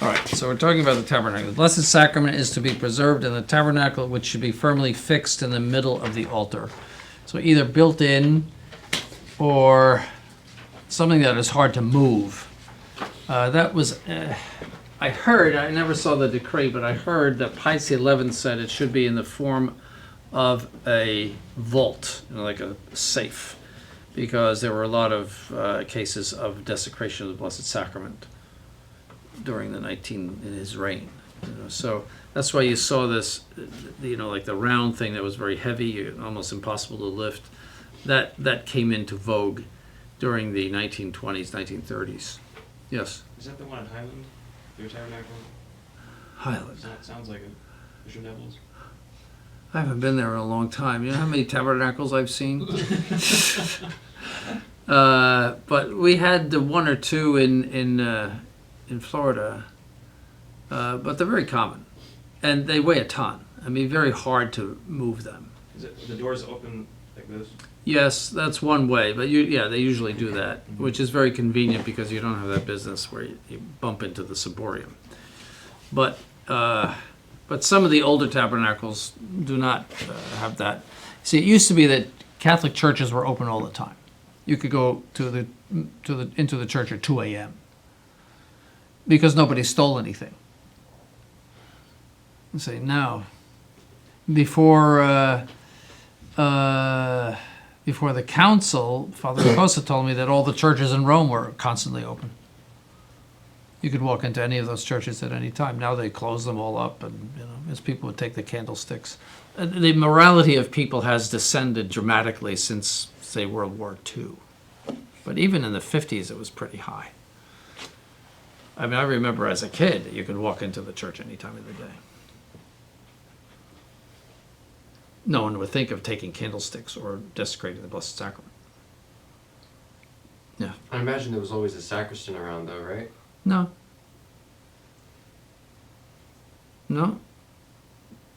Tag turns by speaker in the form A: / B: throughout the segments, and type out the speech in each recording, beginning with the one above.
A: All right, so we're talking about the tabernacle. The Blessed Sacrament is to be preserved in the tabernacle, which should be firmly fixed in the middle of the altar. So either built in or something that is hard to move. That was, I heard, I never saw the decree, but I heard that Pius XI said it should be in the form of a vault, like a safe, because there were a lot of cases of desecration of the Blessed Sacrament during the in his reign. So that's why you saw this, like the round thing that was very heavy, almost impossible to lift. That came into vogue during the 1920s, 1930s. Yes.
B: Is that the one at Highland? Your tabernacle?
A: Highland.
B: Sounds like it. Bishop Neville's.
A: I haven't been there in a long time. You know how many tabernacles I've seen? But we had the one or two in Florida, but they're very common, and they weigh a ton. I mean, very hard to move them.
B: Is it the doors open like this?
A: Yes, that's one way, but they usually do that, which is very convenient because you don't have that business where you bump into the ciborium. But some of the older tabernacles do not have that. See, it used to be that Catholic churches were open all the time. You could go into the church at 2 a.m. because nobody stole anything. You say no. Before the council, Father Costa told me that all the churches in Rome were constantly open. You could walk into any of those churches at any time. Now they close them all up, and as people would take the candlesticks. The morality of people has descended dramatically since, say, World War II. But even in the 50s, it was pretty high. I mean, I remember as a kid, you could walk into the church any time of the day. No one would think of taking candlesticks or desecrating the Blessed Sacrament. Yeah.
C: I imagine there was always a sacristan around, though, right?
A: No.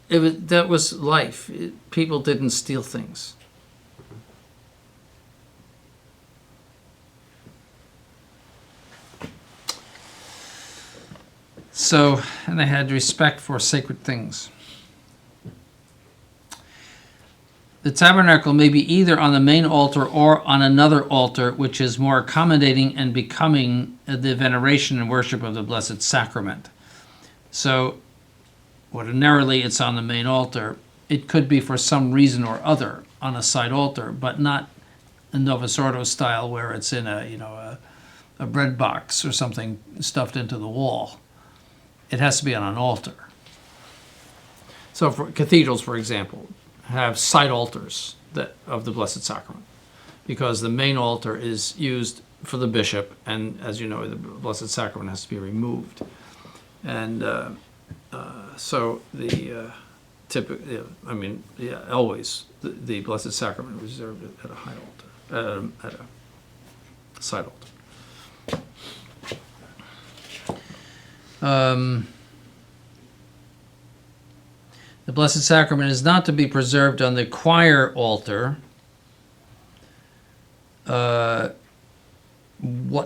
A: That was life. People didn't steal things. So, and they had respect for sacred things. The tabernacle may be either on the main altar or on another altar, which is more accommodating and becoming the veneration and worship of the Blessed Sacrament. So, ordinarily it's on the main altar. It could be for some reason or other on a side altar, but not a Novus Ordo style where it's in a bread box or something stuffed into the wall. It has to be on an altar. So for cathedrals, for example, have side altars of the Blessed Sacrament, because the main altar is used for the bishop, and as you know, the Blessed Sacrament has to be removed. And so always the Blessed Sacrament is reserved at a high altar, at a side altar. The Blessed Sacrament is not to be preserved on the choir altar. What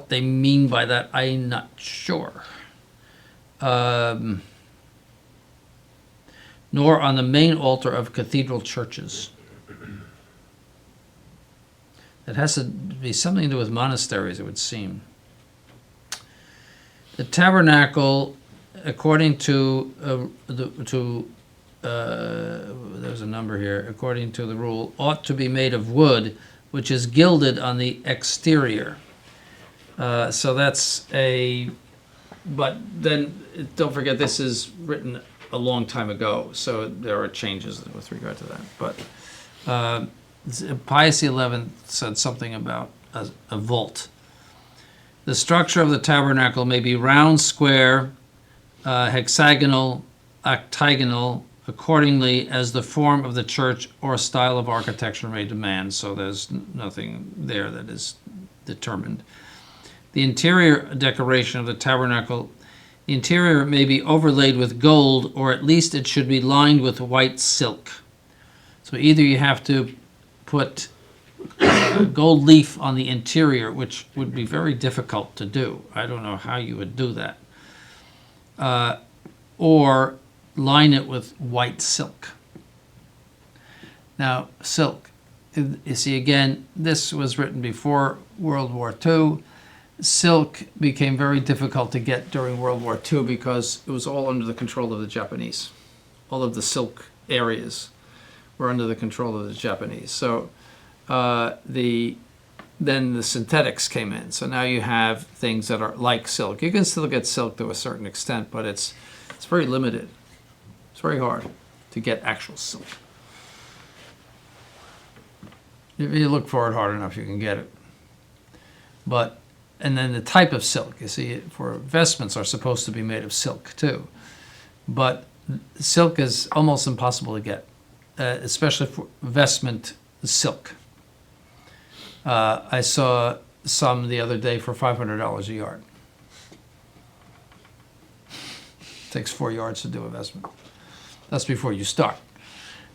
A: they mean by that, I'm not sure. Nor on the main altar of cathedral churches. It has to be something to do with monasteries, it would seem. The tabernacle, according to there's a number here, according to the rule, ought to be made of wood, which is gilded on the exterior. So that's but then don't forget this is written a long time ago, so there are changes with regard to that. But Pius XI said something about a vault. The structure of the tabernacle may be round, square, hexagonal, octagonal, accordingly as the form of the church or style of architecture may demand. So there's nothing there that is determined. The interior decoration of the tabernacle, the interior may be overlaid with gold, or at least it should be lined with white silk. So either you have to put gold leaf on the interior, which would be very difficult to do. I don't know how you would do that. or line it with white silk. Now, silk, you see again, this was written before World War II. Silk became very difficult to get during World War II because it was all under the control of the Japanese. All of the silk areas were under the control of the Japanese. So then the synthetics came in. So now you have things that are like silk. You can still get silk to a certain extent, but it's very limited. It's very hard to get actual silk. If you look for it hard enough, you can get it. And then the type of silk, you see, for vestments are supposed to be made of silk too. But silk is almost impossible to get, especially for vestment silk. I saw some the other day for $500 a yard. Takes 4 yards to do a vestment. That's before you start.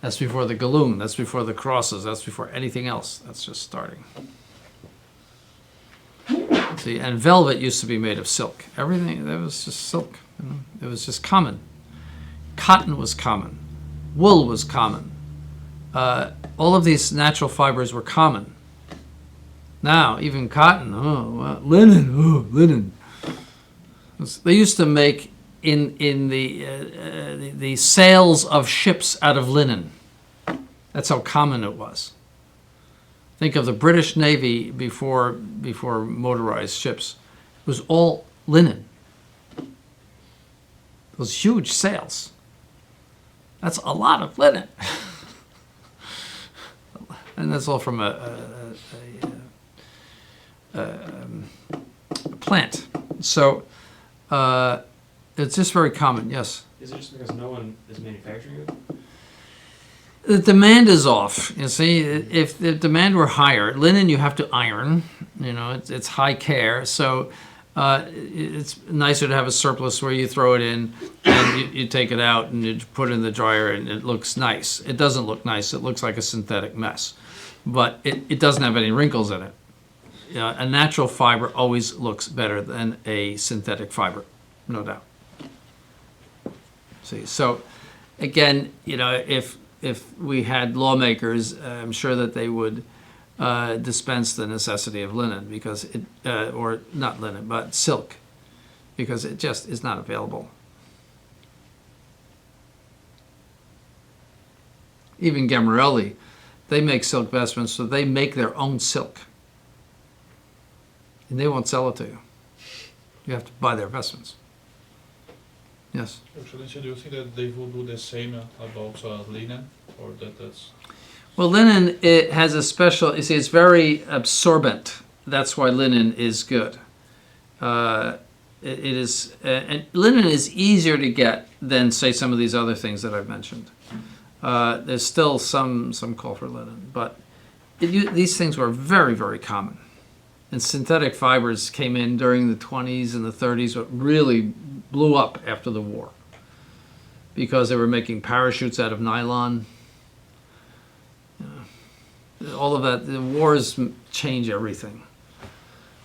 A: That's before the galloon. That's before the crosses. That's before anything else. That's just starting. See, and velvet used to be made of silk. Everything, that was just silk. You know? It was just common. Cotton was common. Wool was common. All of these natural fibers were common. Now, even cotton, linen. They used to make in the sails of ships out of linen. That's how common it was. Think of the British Navy before motorized ships. It was all linen. Those huge sails. That's a lot of linen. And that's all from a plant. So it's just very common, yes.
B: Is it just because no one is manufacturing it?
A: The demand is off. You see, if the demand were higher, linen you have to iron. You know, it's high care. So it's nicer to have a surplus where you throw it in and you take it out and you put it in the dryer and it looks nice. It doesn't look nice. It looks like a synthetic mess. But it doesn't have any wrinkles in it. A natural fiber always looks better than a synthetic fiber, no doubt. See, so again, you know, if we had lawmakers, I'm sure that they would dispense the necessity of linen because it, or not linen, but silk, because it just is not available. Even Gamarelli, they make silk vestments, so they make their own silk. And they won't sell it to you. You have to buy their vestments. Yes?
D: Actually, do you think that they will do the same about linen? Or that's...
A: Well, linen, it has a special, you see, it's very absorbent. That's why linen is good. And linen is easier to get than, say, some of these other things that I've mentioned. There's still some call for linen, but these things were very, very common. And synthetic fibers came in during the 20s and the 30s, but really blew up after the war because they were making parachutes out of nylon. All of that, the wars change everything.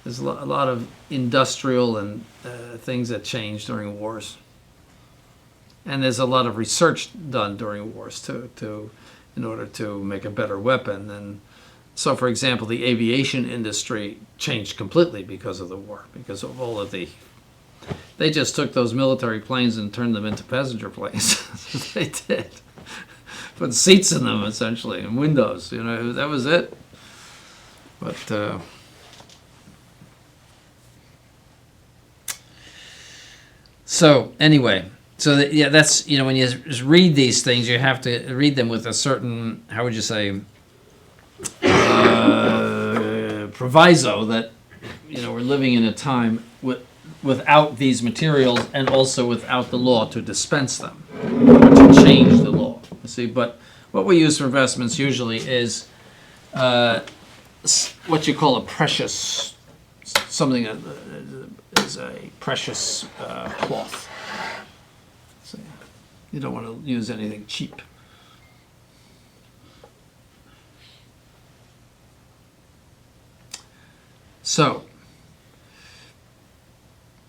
A: There's a lot of industrial and things that change during wars. And there's a lot of research done during wars in order to make a better weapon. And so, for example, the aviation industry changed completely because of the war, because of all of they just took those military planes and turned them into passenger planes. That's what they did. Put seats in them, essentially, and windows, you know, that was it. But, so, anyway, yeah, that's, you know, when you just read these things, you have to read them with a certain, how would you say, proviso that, you know, we're living in a time without these materials and also without the law to dispense them or to change the law. You see, but what we use for vestments usually is what you call a precious, something that is a precious cloth. So you don't want to use anything cheap. So,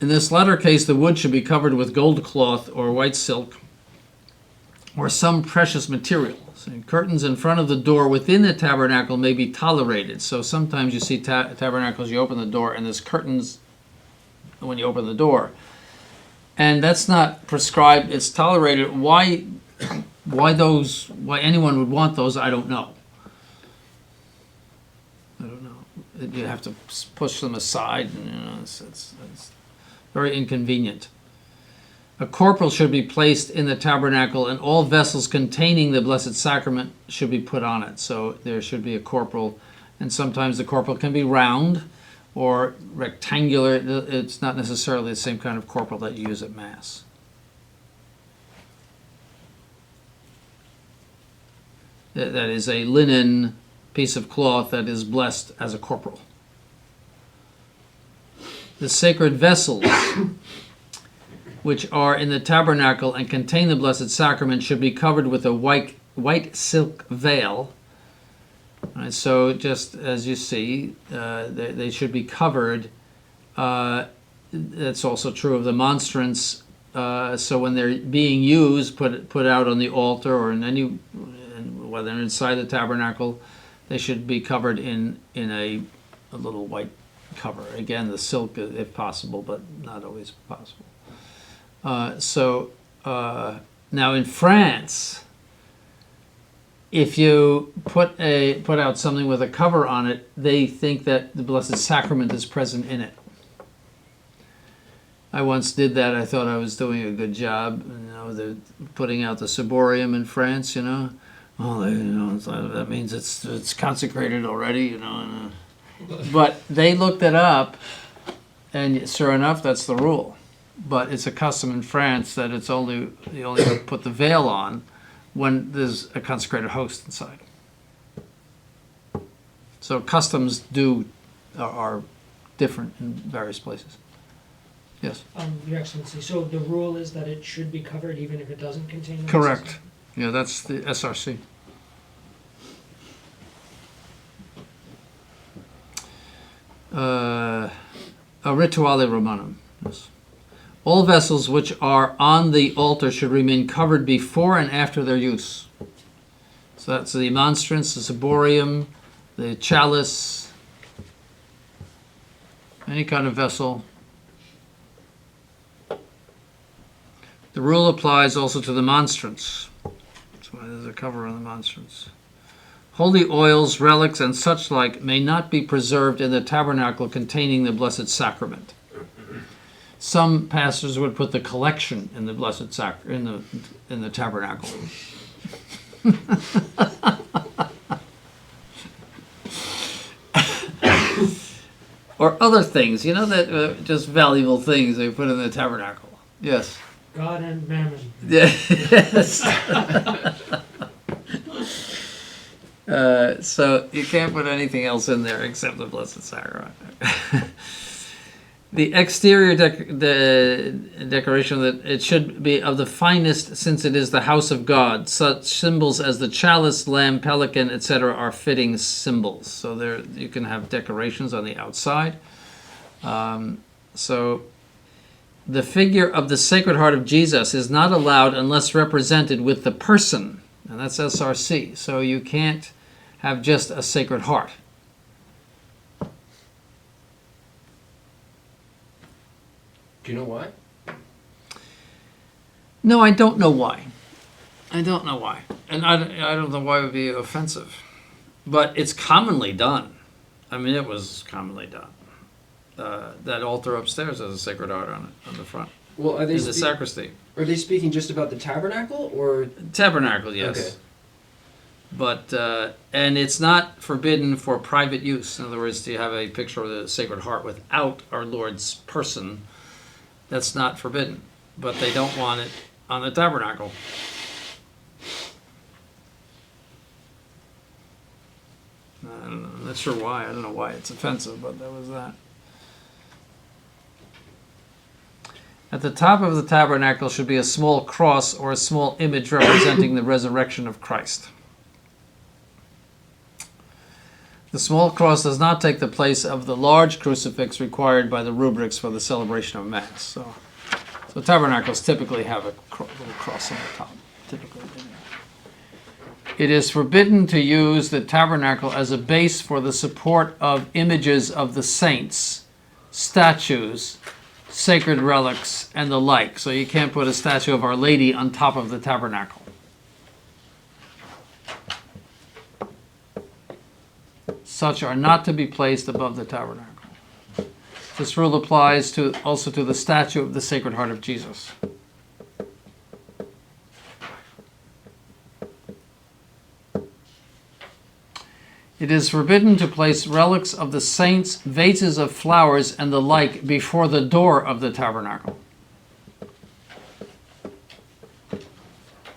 A: In this latter case, the wood should be covered with gold cloth or white silk or some precious material. So curtains in front of the door within the tabernacle may be tolerated. So sometimes you see tabernacles, you open the door and there's curtains when you open the door. And that's not prescribed, it's tolerated. Why anyone would want those, I don't know. You have to push them aside, and it's very inconvenient. A corporal should be placed in the tabernacle, and all vessels containing the Blessed Sacrament should be put on it. So there should be a corporal, and sometimes the corporal can be round or rectangular. It's not necessarily the same kind of corporal that you use at Mass. That is a linen piece of cloth that is blessed as a corporal. The sacred vessels which are in the tabernacle and contain the Blessed Sacrament should be covered with a white silk veil. Right, so just as you see, they should be covered. That's also true of the monstrance. So when they're being used, put out on the altar or whether inside the tabernacle, they should be covered in a little white cover. Again, the silk if possible, but not always possible. Now in France, if you put out something with a cover on it, they think that the Blessed Sacrament is present in it. I once did that. I thought I was doing a good job. They're putting out the ciborium in France. That means it's consecrated already. But they looked it up, and sure enough, that's the rule. But it's a custom in France that you only put the veil on when there's a consecrated host inside. So customs are different in various places. Yes.
E: Your Excellency, so the rule is that it should be covered even if it doesn't contain the
A: Correct. Yeah, that's the SRC. A rituale Romanum. Yes. All vessels which are on the altar should remain covered before and after their use. So that's the monstrance, the ciborium, the chalice, any kind of vessel. The rule applies also to the monstrance. That's why there's a cover on the monstrance. Holy oils, relics, and such like may not be preserved in the tabernacle containing the Blessed Sacrament. Some pastors would put the collection in the Blessed Sacrament in the tabernacle. Or other things, that just valuable things they put in the tabernacle. Yes.
E: God and Mammon.
A: Yes. So you can't put anything else in there except the Blessed Sacrament. The exterior decoration, that it should be of the finest, since it is the house of God. Such symbols as the chalice, lamb, pelican, etc. are fitting symbols. So there you can have decorations on the outside. So the figure of the Sacred Heart of Jesus is not allowed unless represented with the person, and that's SRC. So you can't have just a Sacred Heart.
C: Do you know why?
A: No, I don't know why. And I don't know why it would be offensive. But it's commonly done. I mean, it was commonly done. That altar upstairs has a Sacred Heart on it, on the front.
C: Well, are they
A: In the sacristy.
C: Are they speaking just about the tabernacle, or?
A: Tabernacle, yes.
C: Okay.
A: But, and it's not forbidden for private use. In other words, to have a picture of the Sacred Heart without our Lord's person, that's not forbidden. But they don't want it on the tabernacle. I don't know. I'm not sure why. I don't know why it's offensive, but that was that. At the top of the tabernacle should be a small cross or a small image representing the resurrection of Christ. The small cross does not take the place of the large crucifix required by the rubrics for the celebration of Mass. So tabernacles typically have a little cross on the top. Typically, it is forbidden to use the tabernacle as a base for the support of images of the saints, statues, sacred relics, and the like. So you can't put a statue of Our Lady on top of the tabernacle. Such are not to be placed above the tabernacle. This rule applies also to the statue of the Sacred Heart of Jesus. It is forbidden to place relics of the saints, vases of flowers, and the like before the door of the tabernacle.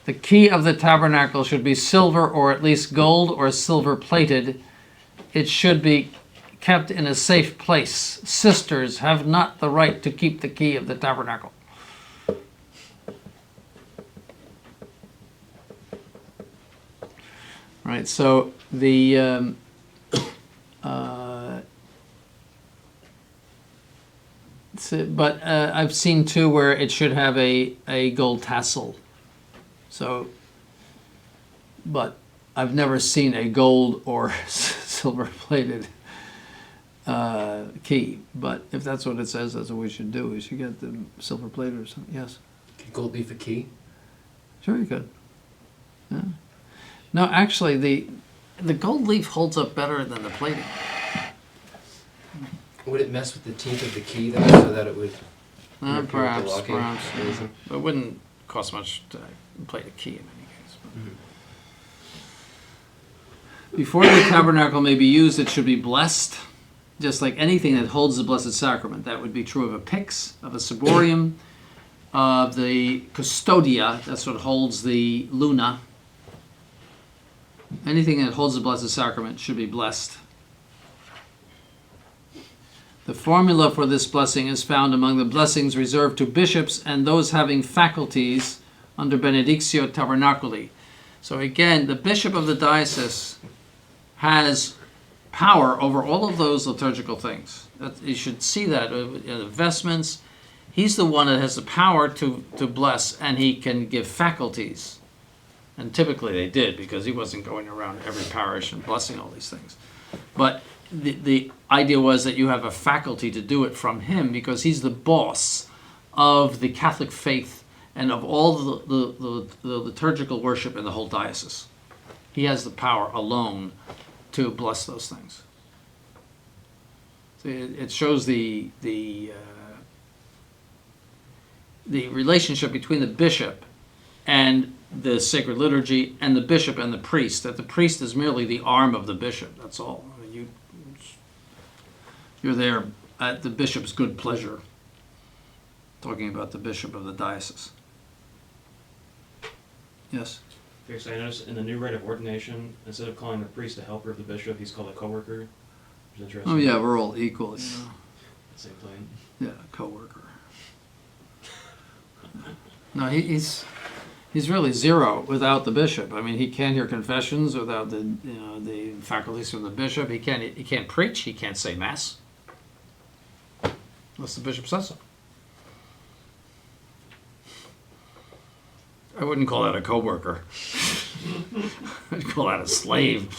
A: The key of the tabernacle should be silver or at least gold or silver plated. It should be kept in a safe place. Sisters have not the right to keep the key of the tabernacle. Right, so but I've seen too where it should have a gold tassel. So, but I've never seen a gold or silver plated key. But if that's what it says, that's what we should do. We should get the silver plated or something. Yes.
C: Could gold leaf a key?
A: Sure, you could. Yeah. No, actually, the gold leaf holds up better than the plating.
C: Would it mess with the teeth of the key though, so that it would? interfere with the
A: Perhaps.
C: locking?
A: Yeah. It wouldn't cost much to plate a key in any case. But. Before the tabernacle may be used, it should be blessed, just like anything that holds the Blessed Sacrament. That would be true of a pyx, of a ciborium, of the custodia, that's what holds the luna. Anything that holds the Blessed Sacrament should be blessed. The formula for this blessing is found among the blessings reserved to bishops and those having faculties under Benedictio Tabernaculi. So again, the bishop of the diocese has power over all of those liturgical things. You should see that in the vestments. He's the one that has the power to bless, and he can give faculties. And typically they did, because he wasn't going around every parish and blessing all these things. But the idea was that you have a faculty to do it from him, because he's the boss of the Catholic faith and of all the liturgical worship in the whole diocese. He has the power alone to bless those things. So it shows the relationship between the bishop and the sacred liturgy, and the bishop and the priest, that the priest is merely the arm of the bishop, that's all. I mean, you're there at the bishop's good pleasure, talking about the bishop of the diocese. Yes?
B: Because I noticed in the new rite of ordination, instead of calling the priest a helper of the bishop, he's called a co-worker. Which is interesting.
A: Oh yeah, we're all equal, you know.
B: Same thing.
A: Yeah, co-worker. No, he's really zero without the bishop. I mean, he can't hear confessions without the faculties from the bishop. He can't preach. He can't say mass unless the bishop says so. I wouldn't call that a co-worker. I'd call that a slave.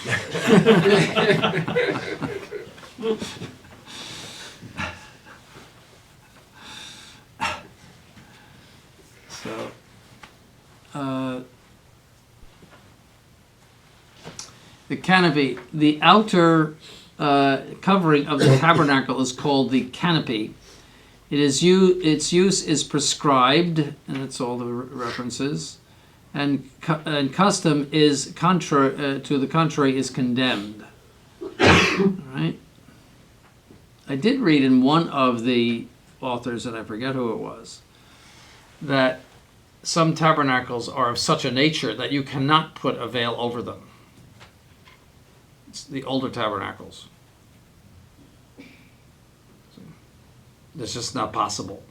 A: So. The canopy, the outer covering of the tabernacle is called the canopy. Its use is prescribed, and that's all the references, and custom is to the contrary is condemned. Right? I did read in one of the authors, and I forget who it was, that some tabernacles are of such a nature that you cannot put a veil over them. It's the older tabernacles. It's just not possible.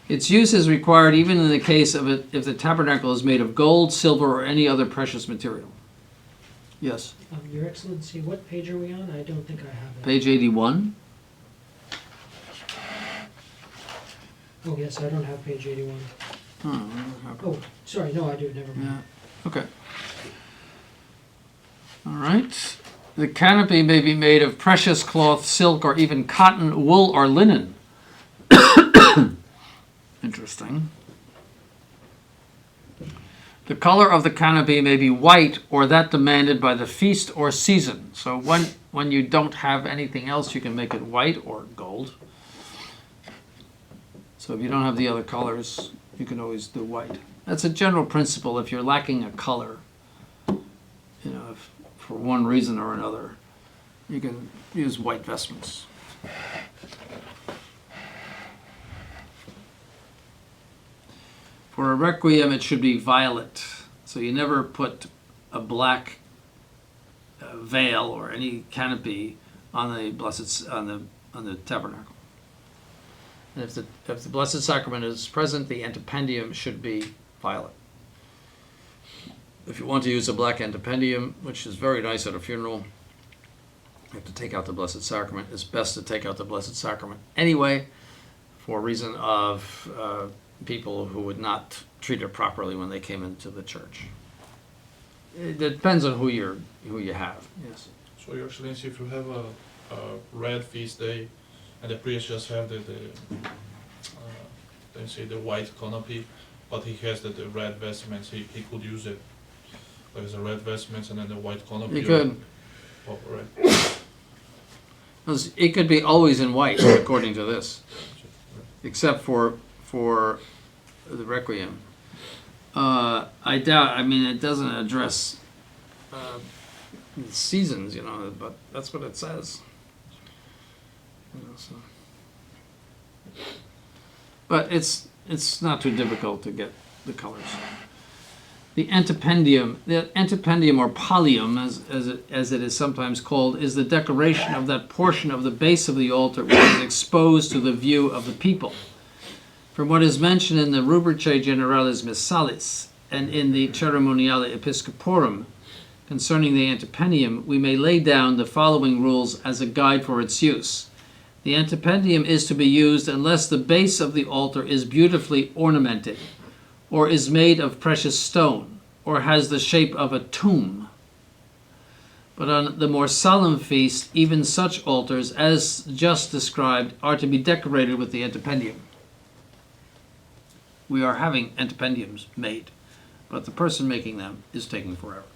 A: Its use is required even in the case of it if the tabernacle is made of gold, silver, or any other precious material. Yes.
E: Your Excellency, what page are we on? I don't think I have it.
A: Page 81.
E: Oh, yes, I don't have page 81.
A: Oh,
E: Oh, sorry, no, I do, never mind.
A: yeah. Okay. All right. The canopy may be made of precious cloth, silk, or even cotton, wool, or linen. Interesting. The color of the canopy may be white or that demanded by the feast or season. So when you don't have anything else, you can make it white or gold. So if you don't have the other colors, you can always do white. That's a general principle. If you're lacking a color, you know, if for one reason or another, you can use white vestments. For a requiem, it should be violet. So you never put a black veil or any canopy on the blessed on the tabernacle. And if the Blessed Sacrament is present, the antependium should be violet. If you want to use a black antependium, which is very nice at a funeral, you have to take out the Blessed Sacrament. It's best to take out the Blessed Sacrament anyway, for a reason of people who would not treat it properly when they came into the church. It depends on who you have. Yes.
D: So Your Excellency, if you have a red feast day and the priest just have let's say the white canopy, but he has the red vestments, he could use it. There's the red vestments and then the white canopy.
A: You could.
D: Oh, right.
A: It could be always in white, according to this, except for the requiem. I doubt. I mean, it doesn't address seasons, you know, but that's what it says. You know, so. But it's not too difficult to get the colors. The antependium or pallium, as it is sometimes called, is the decoration of that portion of the base of the altar which is exposed to the view of the people. From what is mentioned in the Rubricae Generalis Missalis and in the Ceremoniale Episcoporum concerning the antependium, we may lay down the following rules as a guide for its use. The antependium is to be used unless the base of the altar is beautifully ornamented, or is made of precious stone, or has the shape of a tomb. But on the more solemn feast, even such altars as just described are to be decorated with the antependium. We are having antependiums made, but the person making them is taking forever.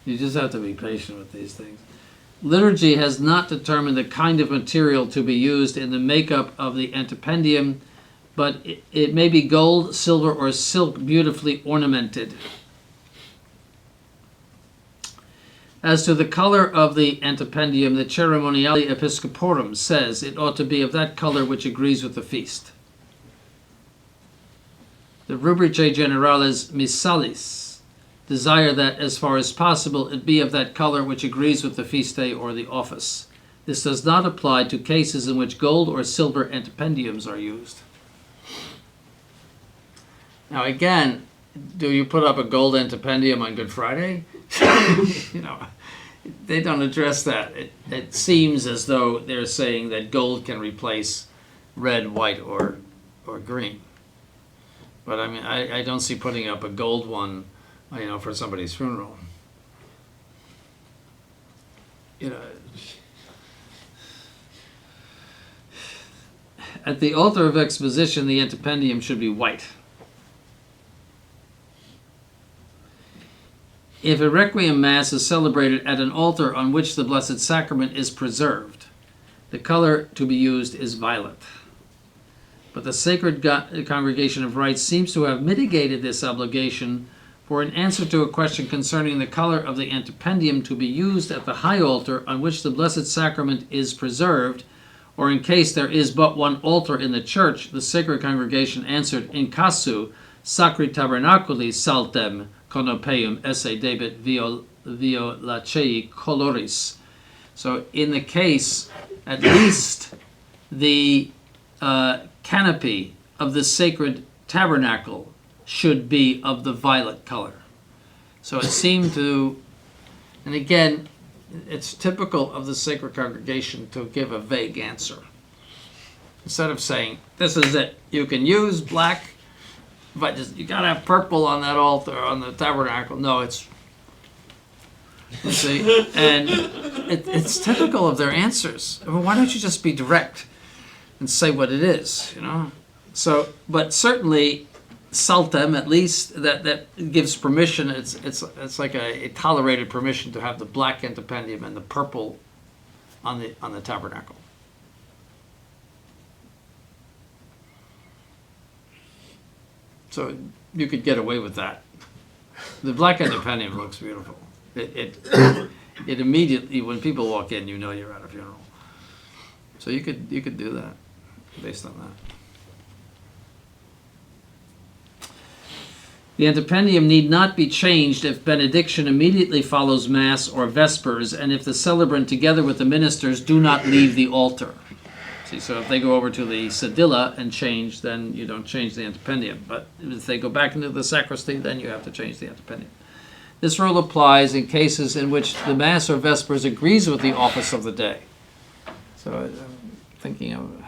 A: You just have to be patient with these things. Liturgy has not determined the kind of material to be used in the makeup of the antependium, but it may be gold, silver, or silk beautifully ornamented. As to the color of the antependium, the Ceremoniale Episcoporum says it ought to be of that color which agrees with the feast. The Rubricae Generalis Missalis desire that, as far as possible, it be of that color which agrees with the feast day or the office. This does not apply to cases in which gold or silver antependiums are used. Now again, do you put up a gold antependium on Good Friday? You know, they don't address that. It seems as though they're saying that gold can replace red, white, or green. But I mean, I don't see putting up a gold one, you know, for somebody's funeral. You know, at the altar of exposition, the antependium should be white. If a requiem mass is celebrated at an altar on which the Blessed Sacrament is preserved, the color to be used is violet. But the Sacred Congregation of Rites seems to have mitigated this obligation, for in answer to a question concerning the color of the antependium to be used at the high altar on which the Blessed Sacrament is preserved, or in case there is but one altar in the church, the Sacred Congregation answered, in casu sacri tabernaculi saltem conopeum esse debit violacei coloris. So in the case, at least the canopy of the sacred tabernacle should be of the violet color. So it seemed to, and again, it's typical of the sacred congregation to give a vague answer. Instead of saying, this is it, you can use black, but you gotta have purple on that altar, on the tabernacle. No, it's, you see, and it's typical of their answers. I mean, why don't you just be direct and say what it is, you know? So, but certainly, Saltem, at least, that gives permission. It's like a tolerated permission to have the black antipendium and the purple on the tabernacle. So you could get away with that. The black antipendium looks beautiful. It immediately, when people walk in, you know you're at a funeral. So you could do that based on that. The antipendium need not be changed if benediction immediately follows Mass or Vespers, and if the celebrant together with the ministers do not leave the altar. See, so if they go over to the cedilla and change, then you don't change the antipendium. But if they go back into the sacristy, then you have to change the antipendium. This rule applies in cases in which the Mass or Vespers agrees with the office of the day. So I'm thinking of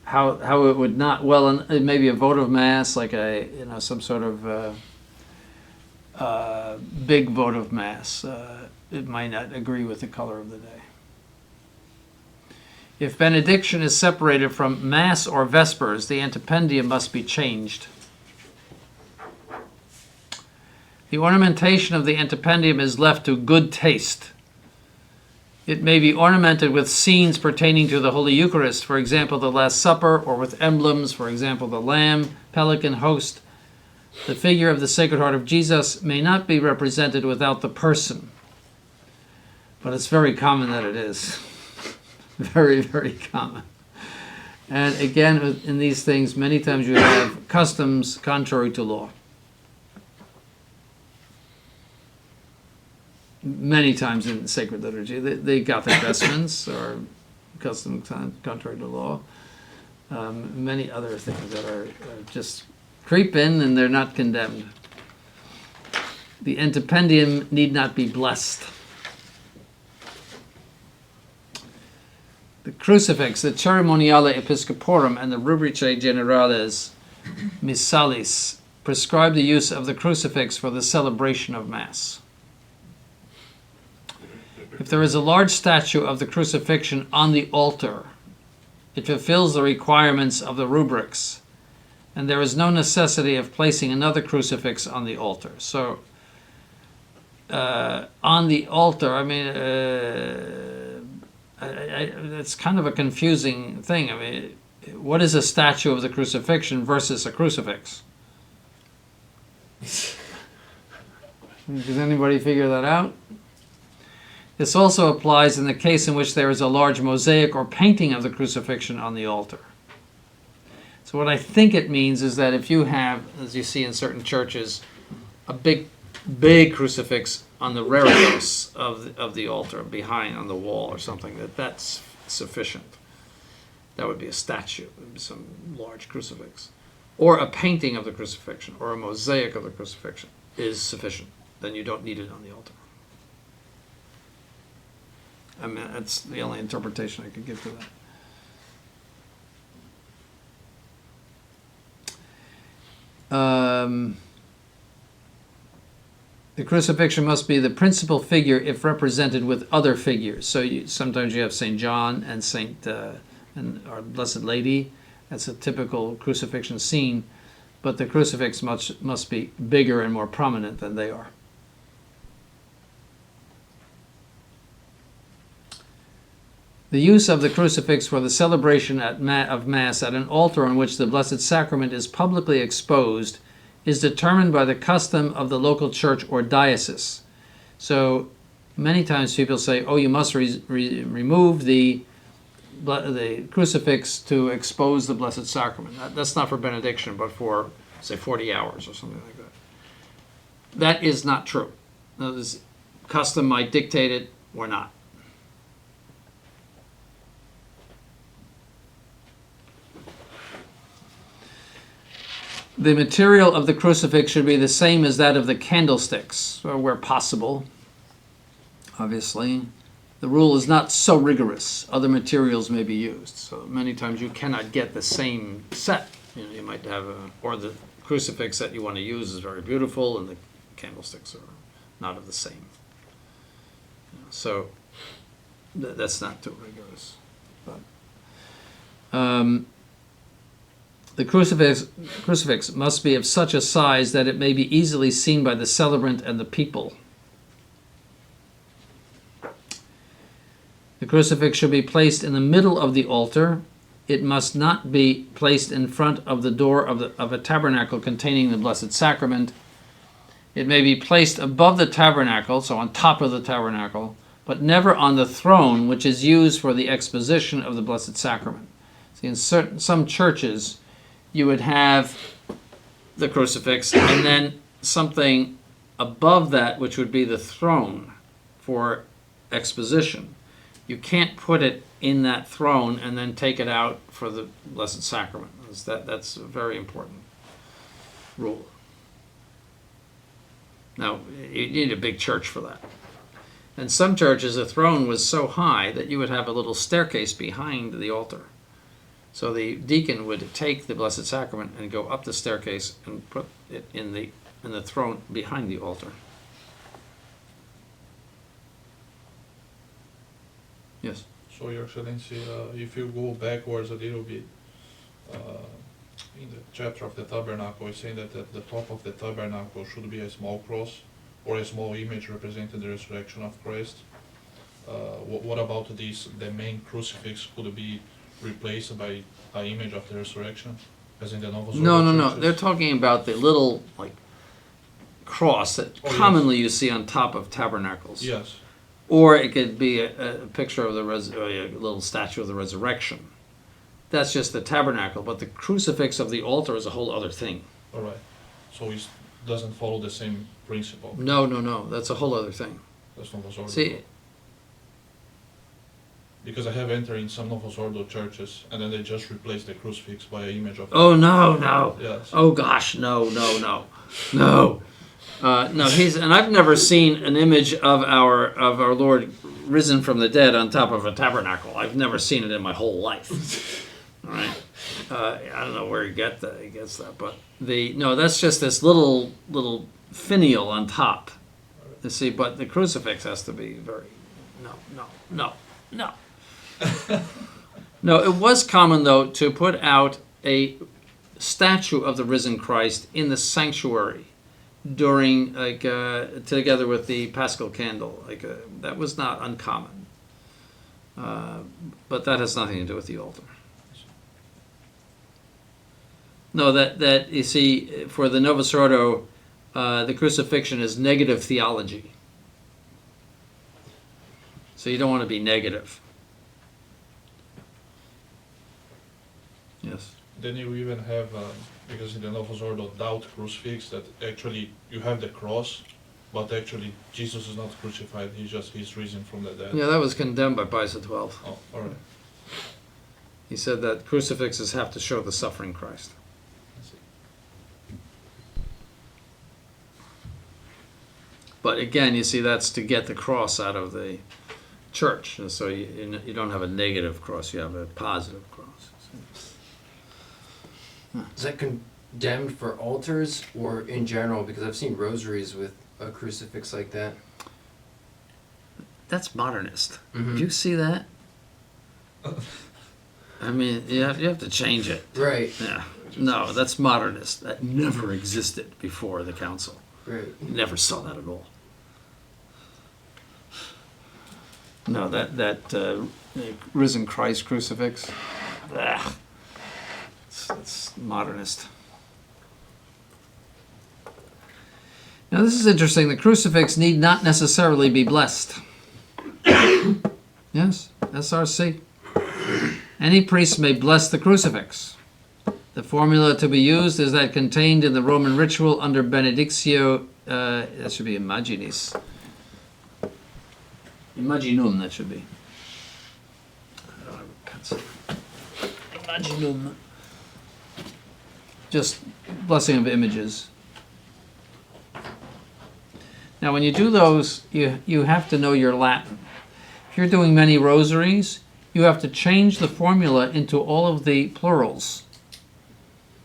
A: how it would not, well, and maybe a votive Mass, like some sort of big votive Mass, it might not agree with the color of the day. If benediction is separated from Mass or Vespers, the antipendium must be changed. The ornamentation of the antipendium is left to good taste. It may be ornamented with scenes pertaining to the Holy Eucharist, for example, the Last Supper, or with emblems, for example, the lamb, pelican, host. The figure of the Sacred Heart of Jesus may not be represented without the person, but it's very common that it is. Very, very common. And again, in these things, many times you have customs contrary to law. Many times in sacred liturgy, the Gothic vestments are custom contrary to law. Many other things that are just creep in and they're not condemned. The antipendium need not be blessed. The crucifix, the Ceremoniale Episcoporum, and the Rubricae Generales Missalis prescribe the use of the crucifix for the celebration of Mass. If there is a large statue of the crucifixion on the altar, it fulfills the requirements of the rubrics, and there is no necessity of placing another crucifix on the altar. So, on the altar, I mean, it's kind of a confusing thing. I mean, what is a statue of the crucifixion versus a crucifix? Does anybody figure that out? This also applies in the case in which there is a large mosaic or painting of the crucifixion on the altar. So what I think it means is that if you have, as you see in certain churches, a big crucifix on the reredos of the altar behind on the wall or something, that's sufficient. That would be a statue, some large crucifix. Or a painting of the crucifixion or a mosaic of the crucifixion is sufficient. Then you don't need it on the altar. I mean, that's the only interpretation I could give to that. The crucifixion must be the principal figure if represented with other figures. So sometimes you have St. John and or Blessed Lady. That's a typical crucifixion scene, but the crucifix must be bigger and more prominent than they are. The use of the crucifix for the celebration of Mass at an altar on which the Blessed Sacrament is publicly exposed is determined by the custom of the local church or diocese. So many times people say, oh, you must remove the crucifix to expose the Blessed Sacrament. That's not for benediction, but for, say, 40 hours or something like that. That is not true. This custom might dictate it or not. The material of the crucifix should be the same as that of the candlesticks, or where possible. Obviously, the rule is not so rigorous. Other materials may be used. So many times you cannot get the same set. You know, you might have or the crucifix that you want to use is very beautiful, and the candlesticks are not of the same. So that's not too rigorous. But, the crucifix must be of such a size that it may be easily seen by the celebrant and the people. The crucifix should be placed in the middle of the altar. It must not be placed in front of the door of a tabernacle containing the Blessed Sacrament. It may be placed above the tabernacle, so on top of the tabernacle, but never on the throne, which is used for the exposition of the Blessed Sacrament. See, in some churches, you would have the crucifix and then something above that, which would be the throne for exposition. You can't put it in that throne and then take it out for the Blessed Sacrament. That's a very important rule. Now, you need a big church for that. In some churches, the throne was so high that you would have a little staircase behind the altar. So the deacon would take the Blessed Sacrament and go up the staircase and put it in the throne behind the altar. Yes.
D: So, Your Excellency, if you go backwards a little bit, in the chapter of the tabernacle, it's saying that at the top of the tabernacle should be a small cross or a small image representing the resurrection of Christ. What about this? The main crucifix could be replaced by an image of the resurrection, as in the Novus Ordo
A: No.
D: churches?
A: They're talking about the little cross that commonly you see on top of tabernacles.
D: Yes.
A: Or it could be a picture of a little statue of the resurrection. That's just the tabernacle, but the crucifix of the altar is a whole other thing.
D: All right. So it doesn't follow the same principle.
A: No. That's a whole other thing.
D: That's Novus Ordo.
A: See,
D: Because I have entered in some Novus Ordo churches, and then they just replace the crucifix by an image of.
A: oh no.
D: Yes.
A: Oh gosh, no. No, and I've never seen an image of our Lord risen from the dead on top of a tabernacle. I've never seen it in my whole life. All right, I don't know where he gets that, but that's just this little finial on top. You see, but the crucifix has to be very no. No, it was common though to put out a statue of the risen Christ in the sanctuary during together with the Paschal candle. That was not uncommon, but that has nothing to do with the altar. No, that you see, for the Novus Ordo, the crucifixion is negative theology. So you don't want to be negative. Yes.
D: Then you even have, because in the Novus Ordo doubt crucifix, that actually you have the cross, but actually Jesus is not crucified, he's risen from the dead.
A: Yeah, that was condemned by Pius XII.
D: Oh, all right.
A: He said that crucifixes have to show the suffering Christ.
D: I see.
A: But again, you see, that's to get the cross out of the church. And so you don't have a negative cross, you have a positive cross.
C: Is that condemned for altars or in general? Because I've seen rosaries with a crucifix like that.
A: That's modernist.
C: Mhm.
A: Do you see that? I mean, you have to change it.
C: Right.
A: Yeah. No, that's modernist. That never existed before the council.
C: Right.
A: Never saw that at all. No, that risen Christ crucifix. Ugh. It's modernist. Now this is interesting. The crucifix need not necessarily be blessed. Yes, SRC. Any priest may bless the crucifix. The formula to be used is that contained in the Roman ritual under benedictio, that should be imaginis. Imaginum, that should be. I don't have a pencil. Imaginum. just blessing of images. Now, when you do those, you have to know your Latin. If you're doing many rosaries, you have to change the formula into all of the plurals.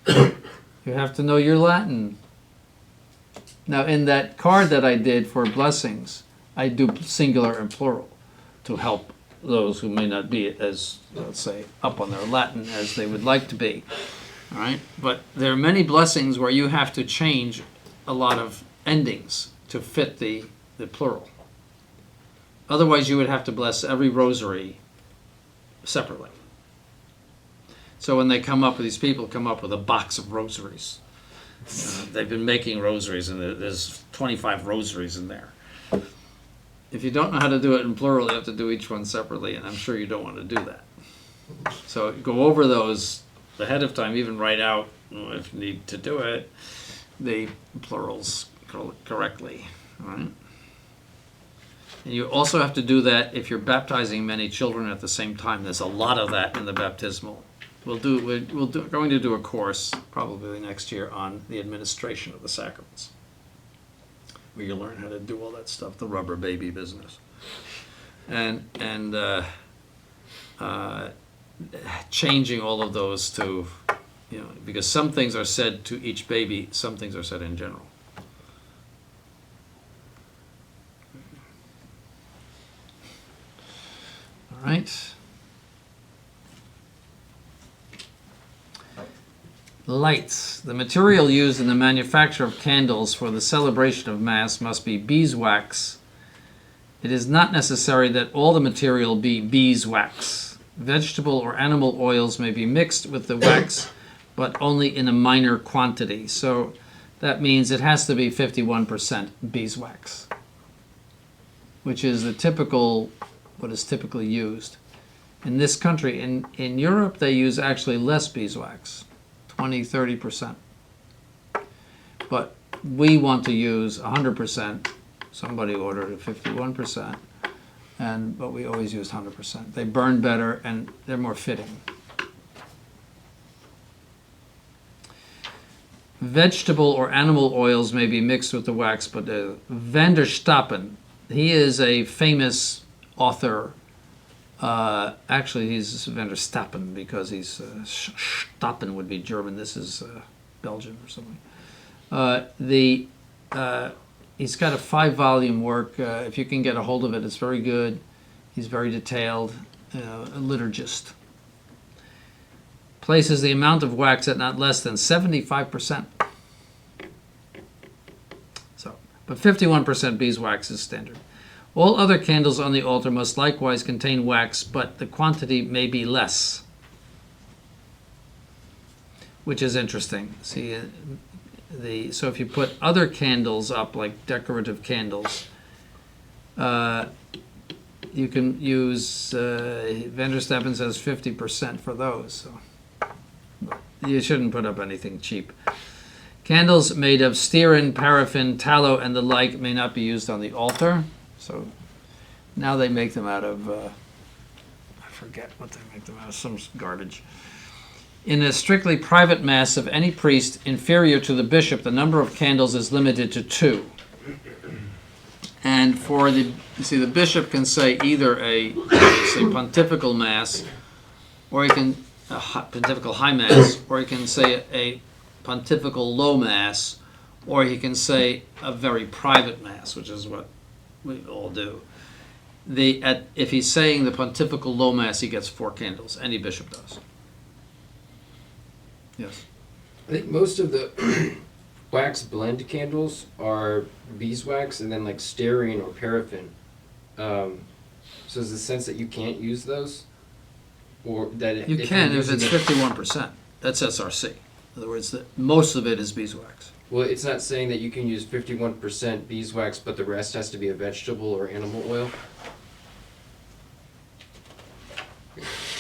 A: You have to know your Latin. Now, in that card that I did for blessings, I do singular and plural to help those who may not be as, let's say, up on their Latin as they would like to be. All right? But there are many blessings where you have to change a lot of endings to fit the plural. Otherwise, you would have to bless every rosary separately. So when they come up, these people come up with a box of rosaries. They've been making rosaries, and there's 25 rosaries in there. If you don't know how to do it in plural, you have to do each one separately, and I'm sure you don't want to do that. So go over those ahead of time, even write out, if you need to do it, the plurals correctly. All right? And you also have to do that if you're baptizing many children at the same time. There's a lot of that in the baptismal. We're going to do a course probably next year on the administration of the sacraments, where you learn how to do all that stuff, the rubber baby business, and changing all of those to, because some things are said to each baby, some things are said in general. All right. Lights. The material used in the manufacture of candles for the celebration of Mass must be beeswax. It is not necessary that all the material be beeswax. Vegetable or animal oils may be mixed with the wax, but only in a minor quantity. So that means it has to be 51% beeswax, which is what is typically used. In this country, in Europe, they use actually less beeswax. 20-30%, but we want to use 100%. Somebody ordered a 51%, but we always use 100%. They burn better and they're more fitting. Vegetable or animal oils may be mixed with the wax, but Van der Stappen, he is a famous author. Actually, he's Van der Stappen because he's Stappen would be German. This is Belgian or something. He's got a 5-volume work. If you can get a hold of it, it's very good. He's very detailed, a liturgist. Places the amount of wax at not less than 75%. So, but 51% beeswax is standard. All other candles on the altar must likewise contain wax, but the quantity may be less, which is interesting. See, so if you put other candles up, like decorative candles, you can use, Van der Stappen says 50% for those. So you shouldn't put up anything cheap. Candles made of stearin, paraffin, tallow, and the like may not be used on the altar. So now they make them out of, I forget what they make them out of, some garbage. In a strictly private mass of any priest inferior to the bishop, the number of candles is limited to 2. And for the bishop can say either a pontifical mass, or he can, a pontifical high mass, or he can say a pontifical low mass, or he can say a very private mass, which is what we all do. If he's saying the pontifical low mass, he gets 4 candles. Any bishop does. Yes.
C: I think most of the wax blend candles are beeswax and then like stearine or paraffin. So is the sense that you can't use those, or that
A: You can if it's 51%. That's SRC. In other words, most of it is beeswax.
C: Well, it's not saying that you can use 51% beeswax, but the rest has to be a vegetable or animal oil.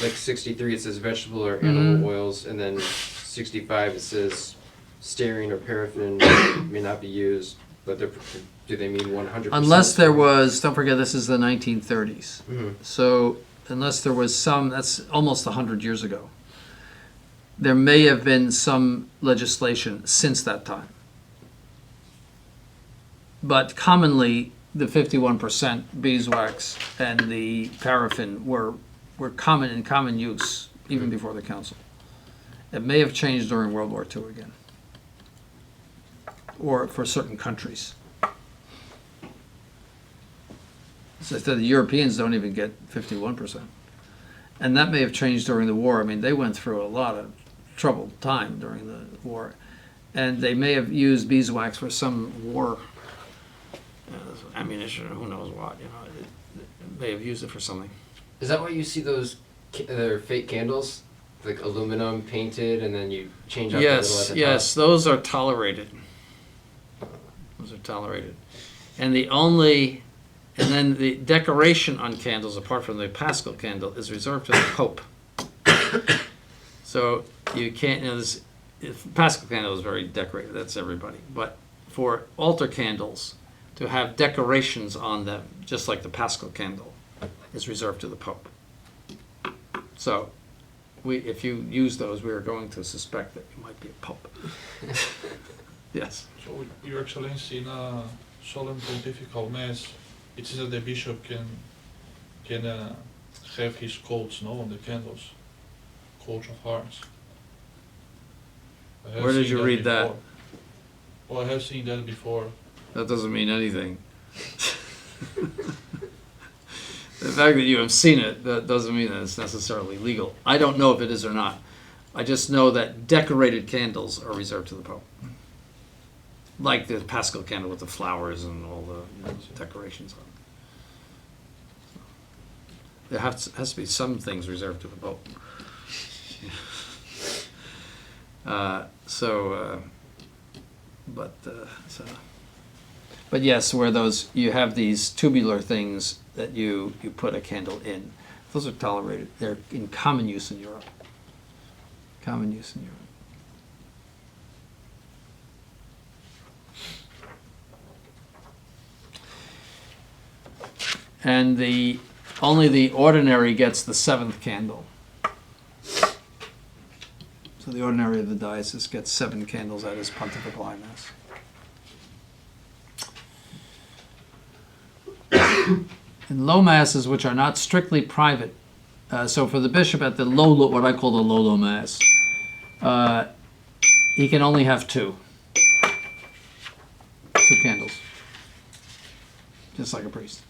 C: Like 63, it says vegetable or animal oils, and then 65, it says stearine or paraffin may not be used, but do they mean 100%?
A: Unless there was, don't forget this is the 1930s.
C: Mm-hmm.
A: So unless there was some, that's almost 100 years ago. there may have been some legislation since that time. But commonly, the 51% beeswax and the paraffin were common in common use even before the council. It may have changed during World War II again, or for certain countries. So the Europeans don't even get 51%. And that may have changed during the war. I mean, they went through a lot of troubled time during the war. And they may have used beeswax for some war ammunition or who knows what, you know. It may have used it for something.
C: Is that why you see those they're fake candles? Like aluminum painted and then you change out the little at the
A: Yes, those are tolerated. Those are tolerated. And then the decoration on candles, apart from the Paschal candle, is reserved to the Pope. So you can't, Paschal candle is very decorated, that's everybody. But for altar candles, to have decorations on them, just like the Paschal candle, is reserved to the Pope. So if you use those, we are going to suspect that you might be a Pope. Yes.
D: So, Your Excellency, in a solemn pontifical mass, it says that the bishop can have his coats, no, on the candles, coats of arms. I have
A: Where did
D: seen
A: you read that?
D: before. Well, I have seen that before.
A: That doesn't mean anything. The fact that you have seen it, that doesn't mean that it's necessarily legal. I don't know if it is or not. I just know that decorated candles are reserved to the Pope. Like the Paschal candle with the flowers and all the decorations on it. There has to be some things reserved to the Pope. But yes, where you have these tubular things that you put a candle in. Those are tolerated. They're in common use in Europe. Common use in Europe. And only the ordinary gets the 7th candle. So the ordinary of the diocese gets 7 candles at his pontifical high mass. In low masses, which are not strictly private, so for the bishop at the what I call the low mass, he can only have 2 candles, just like a priest.